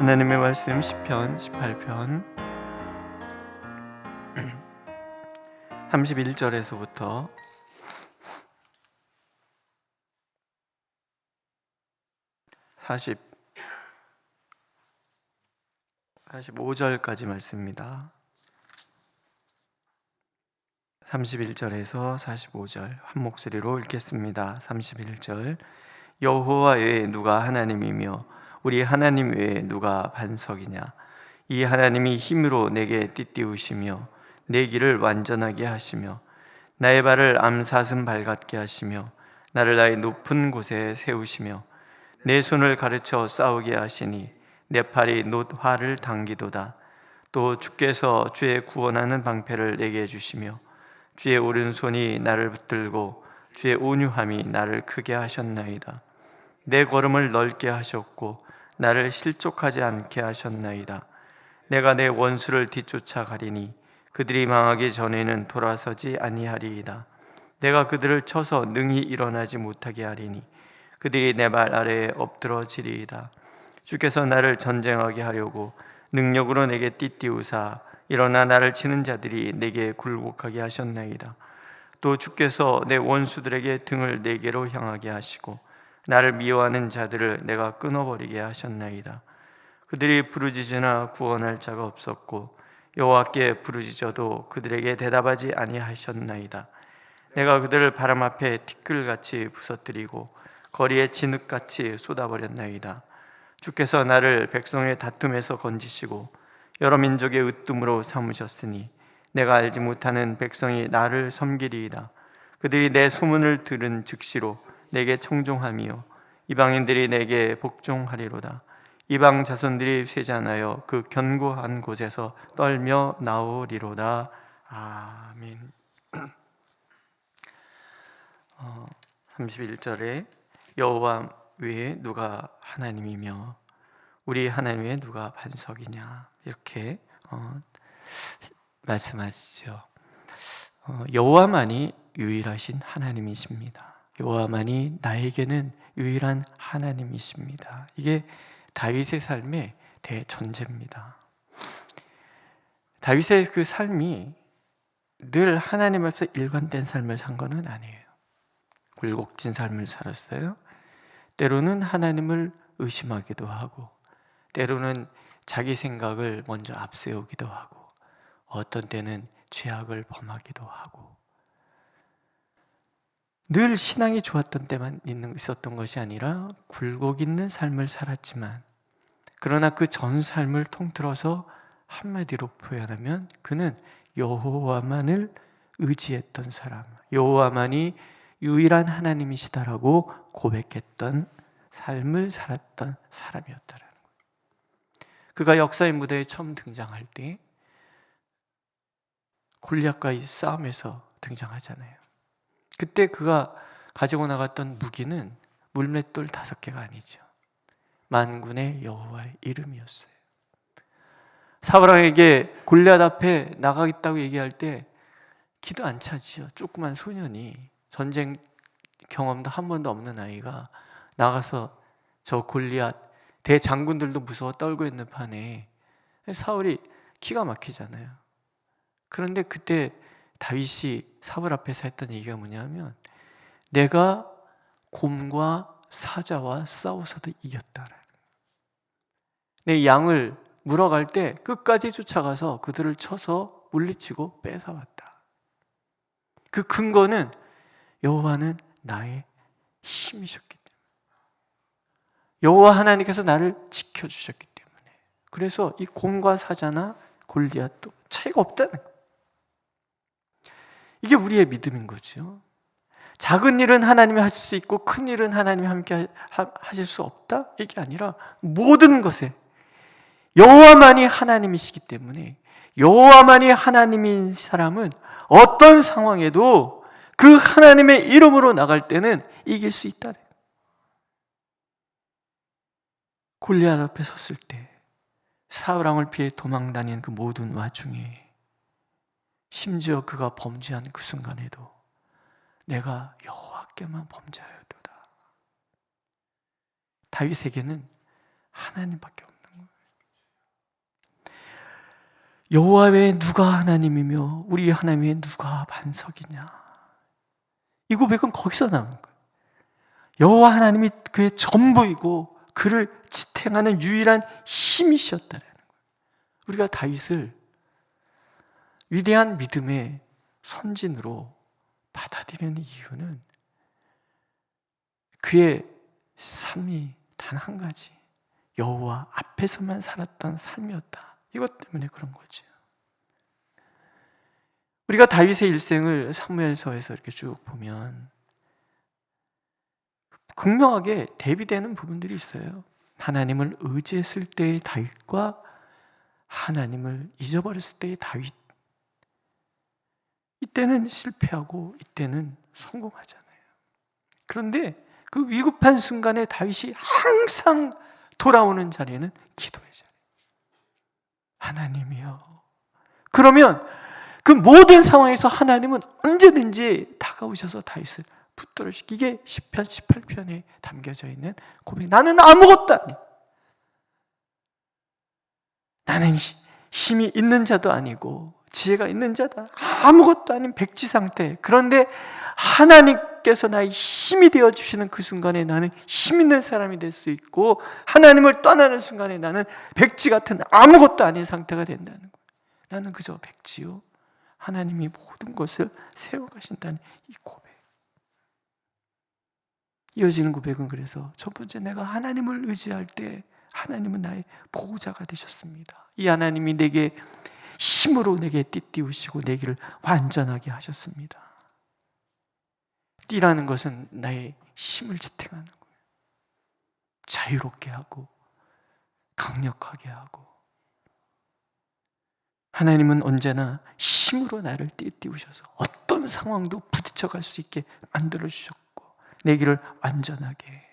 하나님의 말씀 시편 18편 31절에서부터 45절까지 말씀입니다. 31절에서 45절 한 목소리로 읽겠습니다. 31절 여호와 외에 누가 하나님이며 우리 하나님 외에 누가 반석이냐. 이 하나님이 힘으로 내게 띠띠우시며 내 길을 완전하게 하시며 나의 발을 암사슴 발 같게 하시며 나를 나의 높은 곳에 세우시며 내 손을 가르쳐 싸우게 하시니 내 팔이 놋화를 당기도다. 또 주께서 주의 구원하는 방패를 내게 주시며 주의 오른손이 나를 붙들고 주의 온유함이 나를 크게 하셨나이다. 내 걸음을 넓게 하셨고 나를 실족하지 않게 하셨나이다. 내가 내 원수를 뒤쫓아 가리니 그들이 망하기 전에는 돌아서지 아니하리이다. 내가 그들을 쳐서 능히 일어나지 못하게 하리니 그들이 내 발 아래에 엎드러지리이다. 주께서 나를 전쟁하게 하려고 능력으로 내게 띠띠우사 일어나 나를 치는 자들이 내게 굴복하게 하셨나이다. 또 주께서 내 원수들에게 등을 내게로 향하게 하시고 나를 미워하는 자들을 내가 끊어버리게 하셨나이다. 그들이 부르짖으나 구원할 자가 없었고 여호와께 부르짖어도 그들에게 대답하지 아니하셨나이다. 내가 그들을 바람 앞에 티끌같이 부서뜨리고 거리에 진흙같이 쏟아버렸나이다. 주께서 나를 백성의 다툼에서 건지시고 여러 민족의 으뜸으로 삼으셨으니 내가 알지 못하는 백성이 나를 섬기리이다. 그들이 내 소문을 들은 즉시로 내게 청종하며 이방인들이 내게 복종하리로다. 이방 자손들이 쇠잔하여 그 견고한 곳에서 떨며 나오리로다. 아멘. 31절에 여호와 외에 누가 하나님이며 우리 하나님 외에 누가 반석이냐 이렇게 말씀하시죠. 여호와만이 유일하신 하나님이십니다. 여호와만이 나에게는 유일한 하나님이십니다. 이게 다윗의 삶의 대전제입니다. 다윗의 그 삶이 늘 하나님 앞에서 일관된 삶을 산 것은 아니에요. 굴곡진 삶을 살았어요. 때로는 하나님을 의심하기도 하고 때로는 자기 생각을 먼저 앞세우기도 하고 어떤 때는 죄악을 범하기도 하고 늘 신앙이 좋았던 때만 있었던 것이 아니라 굴곡 있는 삶을 살았지만 그러나 그 전 삶을 통틀어서 한마디로 표현하면 그는 여호와만을 의지했던 사람, 여호와만이 유일한 하나님이시다라고 고백했던 삶을 살았던 사람이었다라는 거예요. 그가 역사의 무대에 처음 등장할 때 골리앗과의 싸움에서 등장하잖아요. 그때 그가 가지고 나갔던 무기는 물맷돌 5개가 아니죠. 만군의 여호와의 이름이었어요. 사울왕에게 골리앗 앞에 나가겠다고 얘기할 때 기도 안 차지요. 조그만 소년이 전쟁 경험도 한 번도 없는 아이가 나가서 저 골리앗 대장군들도 무서워 떨고 있는 판에 사울이 기가 막히잖아요. 그런데 그때 다윗이 사울 앞에서 했던 얘기가 뭐냐면 내가 곰과 사자와 싸워서도 이겼다라는 거예요. 내 양을 물어갈 때 끝까지 쫓아가서 그들을 쳐서 물리치고 뺏어왔다. 그 근거는 여호와는 나의 힘이셨기 때문에 여호와 하나님께서 나를 지켜주셨기 때문에 그래서 이 곰과 사자나 골리앗도 차이가 없다는 거예요. 이게 우리의 믿음인 거죠. 작은 일은 하나님이 하실 수 있고 큰 일은 하나님이 함께 하실 수 없다? 이게 아니라 모든 것에 여호와만이 하나님이시기 때문에 여호와만이 하나님인 사람은 어떤 상황에도 그 하나님의 이름으로 나갈 때는 이길 수 있다. 골리앗 앞에 섰을 때 사울 왕을 피해 도망다니는 그 모든 와중에 심지어 그가 범죄한 그 순간에도 내가 여호와께만 범죄하였도다. 다윗에게는 하나님밖에 없는 거예요. 여호와 외에 누가 하나님이며 우리 하나님 외에 누가 반석이냐. 이 고백은 거기서 나오는 거예요. 여호와 하나님이 그의 전부이고 그를 지탱하는 유일한 힘이셨다는 거예요. 우리가 다윗을 위대한 믿음의 선진으로 받아들이는 이유는 그의 삶이 단 한 가지, 여호와 앞에서만 살았던 삶이었다. 이것 때문에 그런 거죠. 우리가 다윗의 일생을 사무엘서에서 이렇게 쭉 보면 극명하게 대비되는 부분들이 있어요. 하나님을 의지했을 때의 다윗과 하나님을 잊어버렸을 때의 다윗. 이때는 실패하고 이때는 성공하잖아요. 그런데 그 위급한 순간에 다윗이 항상 돌아오는 자리는 기도의 자리. 하나님이여. 그러면 그 모든 상황에서 하나님은 언제든지 다가오셔서 다윗을 붙들어주시고, 이게 시편 18편에 담겨져 있는 고백. 나는 아무것도 아니. 나는 힘이 있는 자도 아니고 지혜가 있는 자도 아무것도 아닌 백지 상태. 그런데 하나님께서 나의 힘이 되어주시는 그 순간에 나는 힘 있는 사람이 될 수 있고, 하나님을 떠나는 순간에 나는 백지 같은 아무것도 아닌 상태가 된다는 거예요. 나는 그저 백지요, 하나님이 모든 것을 세워가신다는 이 고백. 이어지는 고백은 그래서 첫 번째, 내가 하나님을 의지할 때 하나님은 나의 보호자가 되셨습니다. 이 하나님이 내게 힘으로 내게 띠띠우시고 내 길을 완전하게 하셨습니다. 띠라는 것은 나의 힘을 지탱하는 거예요. 자유롭게 하고 강력하게 하고. 하나님은 언제나 힘으로 나를 띠띠우셔서 어떤 상황도 부딪혀갈 수 있게 만들어주셨고 내 길을 완전하게,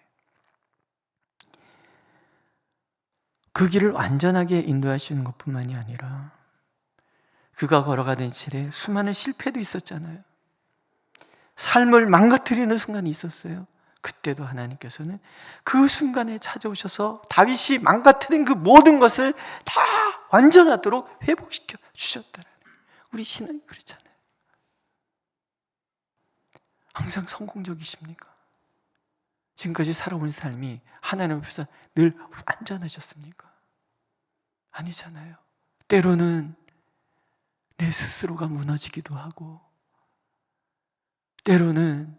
그 길을 완전하게 인도하시는 것뿐만이 아니라 그가 걸어가던 길에 수많은 실패도 있었잖아요. 삶을 망가뜨리는 순간이 있었어요. 그때도 하나님께서는 그 순간에 찾아오셔서 다윗이 망가뜨린 그 모든 것을 다 완전하도록 회복시켜 주셨다는 거예요. 우리 신앙이 그렇잖아요. 항상 성공적이십니까? 지금까지 살아온 삶이 하나님 앞에서 늘 완전하셨습니까? 아니잖아요. 때로는 내 스스로가 무너지기도 하고, 때로는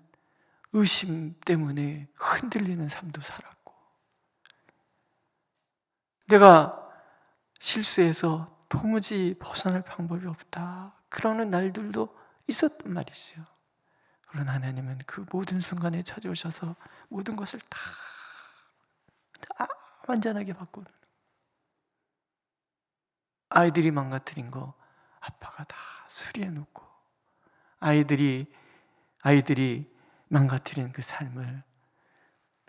의심 때문에 흔들리는 삶도 살았고, 내가 실수해서 도무지 벗어날 방법이 없다 그러는 날들도 있었단 말이죠. 그러나 하나님은 그 모든 순간에 찾아오셔서 모든 것을 다 완전하게 바꾸는, 아이들이 망가뜨린 거 아빠가 다 수리해 놓고, 아이들이 망가뜨린 그 삶을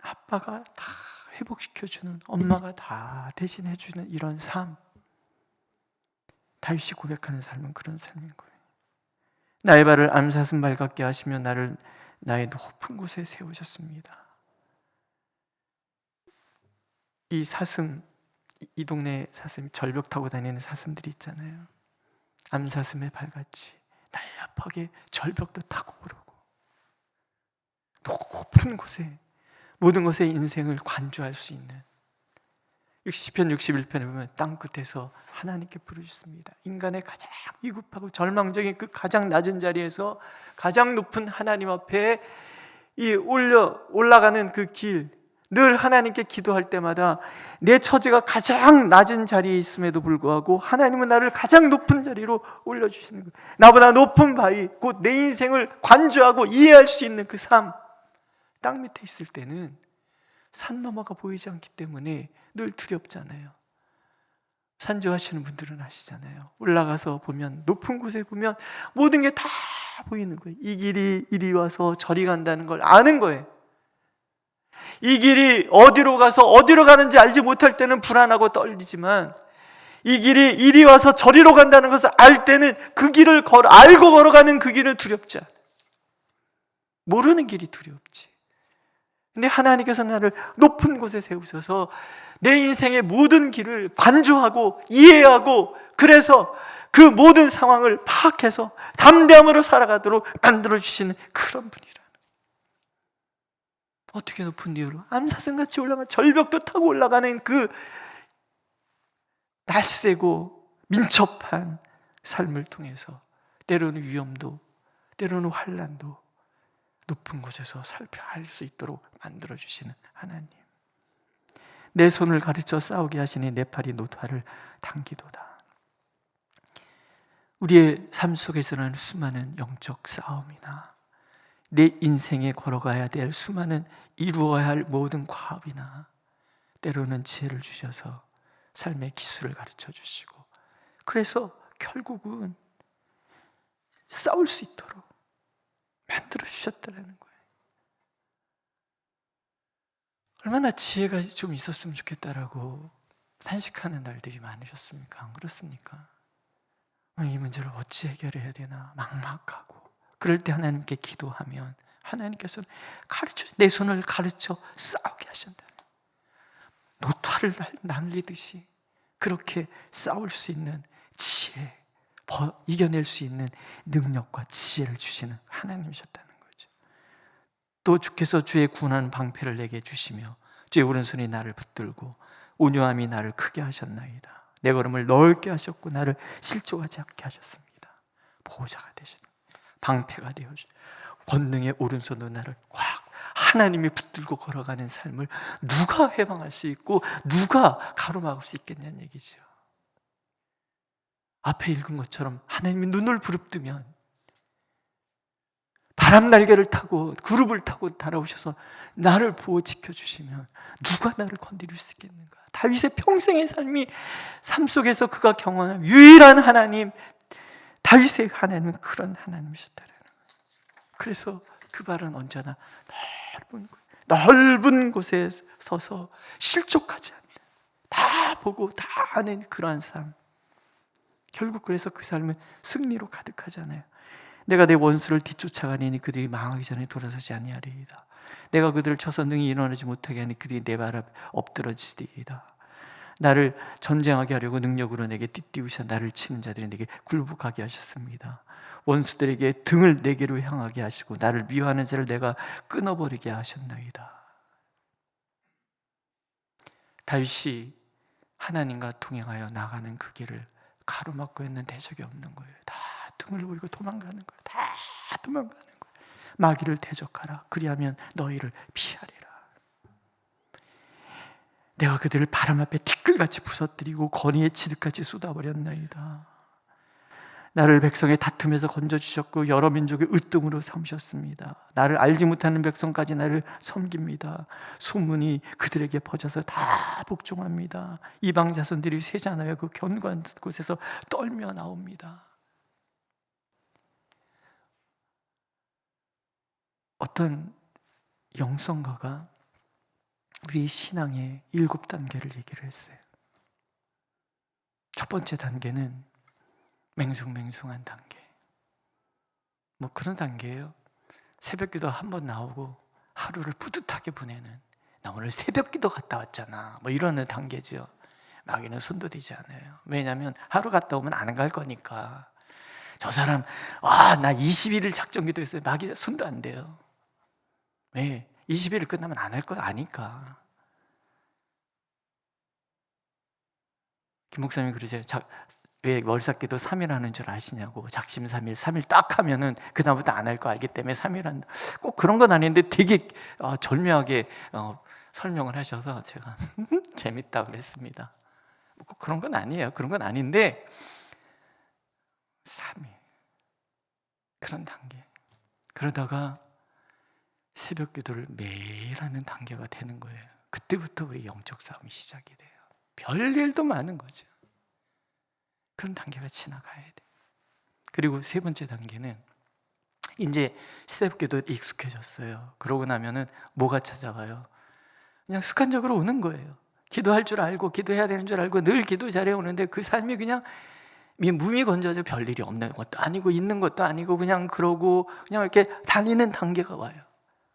아빠가 다 회복시켜주는, 엄마가 다 대신해주는 이런 삶. 다윗이 고백하는 삶은 그런 삶인 거예요. 나의 발을 암사슴 발 같게 하시며 나를 나의 높은 곳에 세우셨습니다. 이 사슴, 이 동네 사슴, 절벽 타고 다니는 사슴들이 있잖아요. 암사슴의 발같이 날렵하게 절벽도 타고 오르고 높은 곳에 모든 것의 인생을 관주할 수 있는, 시편 61편에 보면 땅끝에서 하나님께 부르셨습니다. 인간의 가장 위급하고 절망적인 그 가장 낮은 자리에서 가장 높은 하나님 앞에 올라가는 그 길, 늘 하나님께 기도할 때마다 내 처지가 가장 낮은 자리에 있음에도 불구하고 하나님은 나를 가장 높은 자리로 올려주시는 거예요. 나보다 높은 바위, 곧 내 인생을 관주하고 이해할 수 있는 그 삶. 땅 밑에 있을 때는 산 너머가 보이지 않기 때문에 늘 두렵잖아요. 산주하시는 분들은 아시잖아요. 올라가서 보면, 높은 곳에 보면 모든 게 다 보이는 거예요. 이 길이 이리 와서 저리 간다는 걸 아는 거예요. 이 길이 어디로 가서 어디로 가는지 알지 못할 때는 불안하고 떨리지만, 이 길이 이리 와서 저리로 간다는 것을 알 때는 그 길을 알고 걸어가는 그 길은 두렵지 않아요. 모르는 길이 두렵지. 근데 하나님께서 나를 높은 곳에 세우셔서 내 인생의 모든 길을 관조하고 이해하고, 그래서 그 모든 상황을 파악해서 담대함으로 살아가도록 만들어주시는 그런 분이라. 어떻게 높은 이유로? 암사슴같이 올라가 절벽도 타고 올라가는 그 날쌔고 민첩한 삶을 통해서 때로는 위험도, 때로는 환난도 높은 곳에서 살펴할 수 있도록 만들어주시는 하나님. 내 손을 가르쳐 싸우게 하시니 내 팔이 노화를 당기도다. 우리의 삶 속에서는 수많은 영적 싸움이나 내 인생에 걸어가야 될 수많은 이루어야 할 모든 과업이나 때로는 지혜를 주셔서 삶의 기술을 가르쳐 주시고, 그래서 결국은 싸울 수 있도록 만들어 주셨다는 거예요. 얼마나 지혜가 좀 있었으면 좋겠다라고 탄식하는 날들이 많으셨습니까? 안 그렇습니까? 이 문제를 어찌 해결해야 되나 막막하고, 그럴 때 하나님께 기도하면 하나님께서는 내 손을 가르쳐 싸우게 하신다. 노타를 날리듯이 그렇게 싸울 수 있는 지혜, 이겨낼 수 있는 능력과 지혜를 주시는 하나님이셨다는 거죠. 또 주께서 주의 구원하는 방패를 내게 주시며 주의 오른손이 나를 붙들고 온유함이 나를 크게 하셨나이다. 내 걸음을 넓게 하셨고 나를 실족하지 않게 하셨습니다. 보호자가 되시는, 방패가 되어주시고 권능의 오른손으로 나를 확 하나님이 붙들고 걸어가는 삶을 누가 해방할 수 있고 누가 가로막을 수 있겠냐는 얘기죠. 앞에 읽은 것처럼 하나님이 눈을 부릅뜨면 바람 날개를 타고 그룹을 타고 날아오셔서 나를 보호 지켜주시면 누가 나를 건드릴 수 있겠는가? 다윗의 평생의 삶 속에서 그가 경험한 유일한 하나님, 다윗의 하나님은 그런 하나님이셨다는 거예요. 그래서 그 발은 언제나 넓은 곳에 서서 실족하지 않는, 다 보고 다 아는 그러한 삶. 결국 그래서 그 삶은 승리로 가득하잖아요. 내가 내 원수를 뒤쫓아가니 그들이 망하기 전에 돌아서지 아니하리이다. 내가 그들을 쳐서 능히 일어나지 못하게 하니 그들이 내 발 앞에 엎드러지리이다. 나를 전쟁하게 하려고 능력으로 내게 띠띠우셔 나를 치는 자들이 내게 굴복하게 하셨습니다. 원수들에게 등을 내게로 향하게 하시고 나를 미워하는 자를 내가 끊어버리게 하셨나이다. 다윗이 하나님과 동행하여 나가는 그 길을 가로막고 있는 대적이 없는 거예요. 다 등을 보이고 도망가는 거예요. 다 도망가는 거예요. 마귀를 대적하라. 그리하면 너희를 피하리라. 내가 그들을 바람 앞에 티끌같이 부서뜨리고 거니에 치듯같이 쏟아버렸나이다. 나를 백성의 다툼에서 건져주셨고 여러 민족의 으뜸으로 삼으셨습니다. 나를 알지 못하는 백성까지 나를 섬깁니다. 소문이 그들에게 퍼져서 다 복종합니다. 이방 자손들이 세잔하여 그 견고한 곳에서 떨며 나옵니다. 어떤 영성가가 우리 신앙의 7단계를 얘기를 했어요. 첫 번째 단계는 맹숭맹숭한 단계. 뭐 그런 단계예요. 새벽기도 한 번 나오고 하루를 뿌듯하게 보내는, 나 오늘 새벽기도 갔다 왔잖아, 뭐 이러는 단계죠. 마귀는 손도 대지 않아요. 왜냐하면 하루 갔다 오면 안 갈 거니까. 저 사람 나 20일을 작정기도 했어요. 마귀 손도 안 대요. 왜? 20일을 끝나면 안 할 거 아니까. 김 목사님이 그러세요. 왜 월삭기도 3일 하는 줄 아시냐고. 작심 3일, 3일 딱 하면은 그다음부터 안 할 거 알기 때문에 3일 한다. 꼭 그런 건 아닌데 되게 절묘하게 설명을 하셔서 제가 재밌다고 그랬습니다. 꼭 그런 건 아니에요. 그런 건 아닌데 3일 그런 단계. 그러다가 새벽 기도를 매일 하는 단계가 되는 거예요. 그때부터 우리 영적 싸움이 시작이 돼요. 별일도 많은 거죠. 그런 단계가 지나가야 돼. 그리고 세 번째 단계는 이제 새벽 기도에 익숙해졌어요. 그러고 나면은 뭐가 찾아와요? 그냥 습관적으로 오는 거예요. 기도할 줄 알고 기도해야 되는 줄 알고 늘 기도 잘해 오는데 그 삶이 그냥 무미건조하죠. 별일이 없는 것도 아니고 있는 것도 아니고 그냥 그러고 그냥 이렇게 다니는 단계가 와요.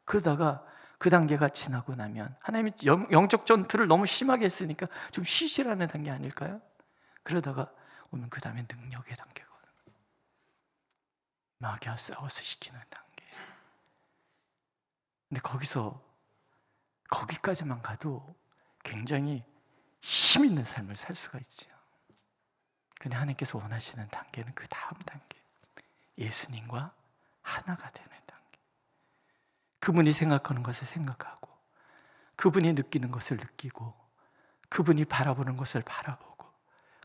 그러다가 그 단계가 지나고 나면 하나님이 영적 전투를 너무 심하게 했으니까 좀 쉬시라는 단계 아닐까요? 그러다가 오면 그 다음에 능력의 단계가 오는 거예요. 마귀와 싸워서 이기는 단계. 근데 거기까지만 가도 굉장히 힘 있는 삶을 살 수가 있죠. 근데 하나님께서 원하시는 단계는 그 다음 단계, 예수님과 하나가 되는 단계. 그분이 생각하는 것을 생각하고, 그분이 느끼는 것을 느끼고, 그분이 바라보는 것을 바라보고,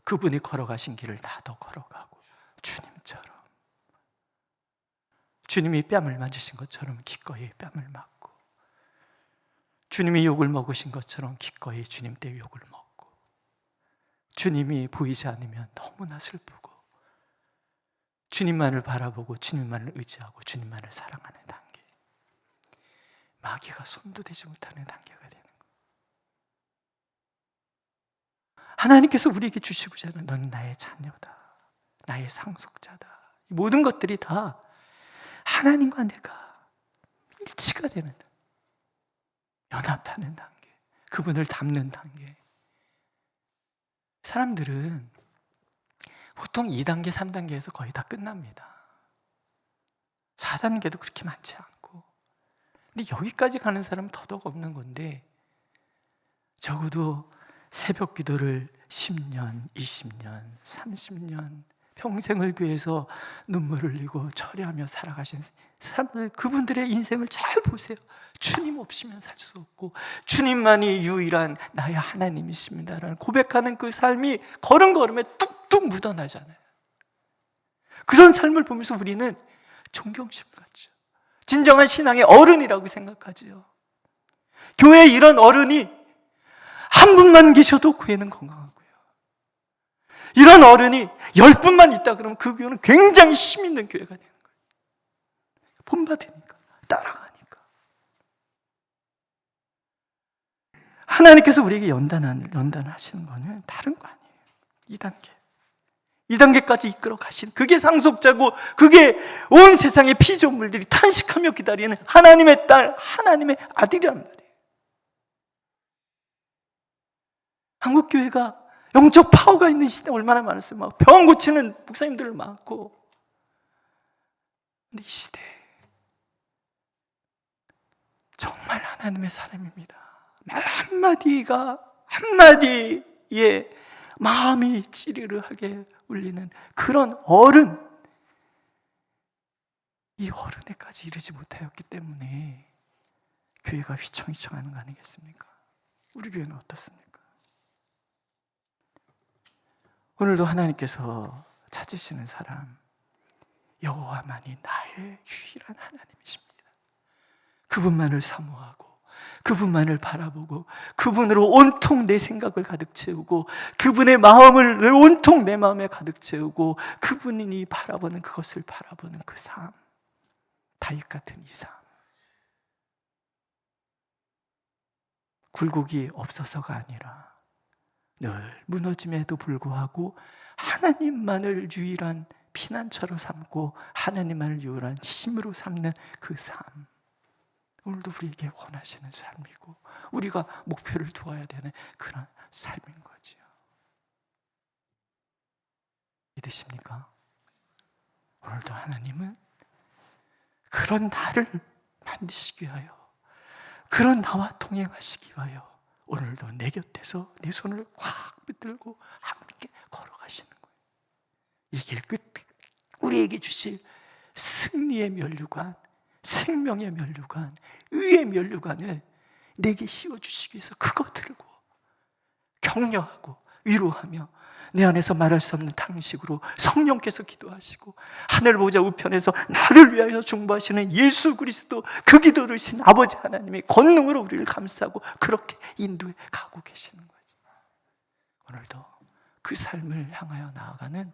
그분이 걸어가신 길을 나도 걸어가고, 주님처럼, 주님이 뺨을 맞으신 것처럼 기꺼이 뺨을 맞고, 주님이 욕을 먹으신 것처럼 기꺼이 주님 때 욕을 먹고, 주님이 보이지 않으면 너무나 슬프고, 주님만을 바라보고 주님만을 의지하고 주님만을 사랑하는 단계, 마귀가 손도 대지 못하는 단계가 되는 거예요. 하나님께서 우리에게 주시고자 하는, 너는 나의 자녀다, 나의 상속자다, 이 모든 것들이 다 하나님과 내가 일치가 되는 단계, 연합하는 단계, 그분을 닮는 단계. 사람들은 보통 2단계, 3단계에서 거의 다 끝납니다. 4단계도 그렇게 많지 않고. 근데 여기까지 가는 사람은 더더욱 없는 건데, 적어도 새벽 기도를 10년, 20년, 30년 평생을 교회에서 눈물을 흘리고 철회하며 살아가신 사람들, 그분들의 인생을 잘 보세요. 주님 없이면 살 수 없고 주님만이 유일한 나의 하나님이십니다라는 고백하는 그 삶이 걸음걸음에 뚝뚝 묻어나잖아요. 그런 삶을 보면서 우리는 존경심 갖죠. 진정한 신앙의 어른이라고 생각하지요. 교회에 이런 어른이 한 분만 계셔도 교회는 건강하고요, 이런 어른이 10분만 있다 그러면 그 교회는 굉장히 힘 있는 교회가 되는 거예요. 본받으니까, 따라가니까. 하나님께서 우리에게 연단하시는 거는 다른 거 아니에요. 2단계까지 이끌어 가신, 그게 상속자고, 그게 온 세상의 피조물들이 탄식하며 기다리는 하나님의 딸, 하나님의 아들이란 말이에요. 한국교회가 영적 파워가 있는 시대 얼마나 많았어요. 막 병 고치는 목사님들 많고. 근데 이 시대 정말 하나님의 사람입니다. 말 한마디에 마음이 찌르르하게 울리는 그런 어른, 이 어른에까지 이르지 못하였기 때문에 교회가 휘청휘청하는 거 아니겠습니까? 우리 교회는 어떻습니까? 오늘도 하나님께서 찾으시는 사람, 여호와만이 나의 유일한 하나님이십니다. 그분만을 사모하고, 그분만을 바라보고, 그분으로 온통 내 생각을 가득 채우고, 그분의 마음을 온통 내 마음에 가득 채우고, 그분이 바라보는 그것을 바라보는 그 삶, 다윗 같은 이 삶. 굴곡이 없어서가 아니라 늘 무너짐에도 불구하고 하나님만을 유일한 피난처로 삼고 하나님만을 유일한 힘으로 삼는 그 삶, 오늘도 우리에게 원하시는 삶이고 우리가 목표를 두어야 되는 그런 삶인 거죠. 믿으십니까? 오늘도 하나님은 그런 나를 만드시기 위하여, 그런 나와 동행하시기 위하여 오늘도 내 곁에서 내 손을 확 붙들고 함께 걸어가시는 거예요. 이 길 끝에 우리에게 주실 승리의 면류관, 생명의 면류관, 의의 면류관을 내게 씌워주시기 위해서 그거 들고 격려하고 위로하며 내 안에서 말할 수 없는 탄식으로 성령께서 기도하시고 하늘 보좌 우편에서 나를 위하여 중보하시는 예수 그리스도, 그 기도를 신 아버지 하나님의 권능으로 우리를 감싸고 그렇게 인도해 가고 계시는 거죠. 오늘도 그 삶을 향하여 나아가는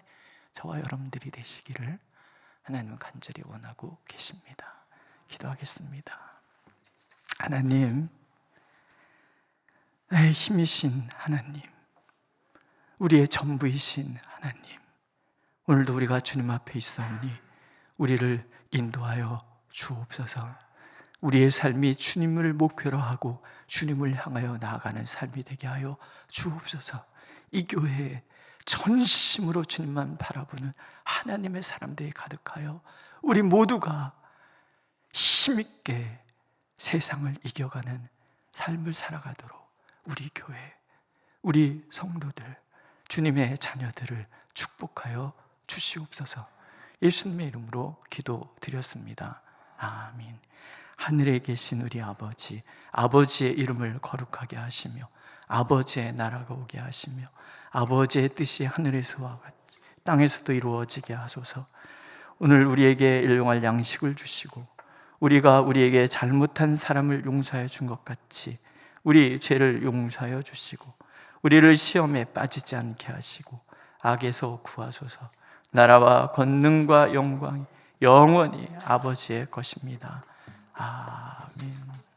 저와 여러분들이 되시기를 하나님은 간절히 원하고 계십니다. 기도하겠습니다. 하나님, 나의 힘이신 하나님, 우리의 전부이신 하나님, 오늘도 우리가 주님 앞에 있사오니 우리를 인도하여 주옵소서. 우리의 삶이 주님을 목표로 하고 주님을 향하여 나아가는 삶이 되게 하여 주옵소서. 이 교회에 전심으로 주님만 바라보는 하나님의 사람들이 가득하여 우리 모두가 힘있게 세상을 이겨가는 삶을 살아가도록 우리 교회, 우리 성도들, 주님의 자녀들을 축복하여 주시옵소서. 예수님의 이름으로 기도드렸습니다. 아멘. 하늘에 계신 우리 아버지, 아버지의 이름을 거룩하게 하시며 아버지의 나라가 오게 하시며 아버지의 뜻이 하늘에서와 같이 땅에서도 이루어지게 하소서. 오늘 우리에게 일용할 양식을 주시고 우리가 우리에게 잘못한 사람을 용서해 준 것 같이 우리 죄를 용서하여 주시고 우리를 시험에 빠지지 않게 하시고 악에서 구하소서. 나라와 권능과 영광이 영원히 아버지의 것입니다. 아멘.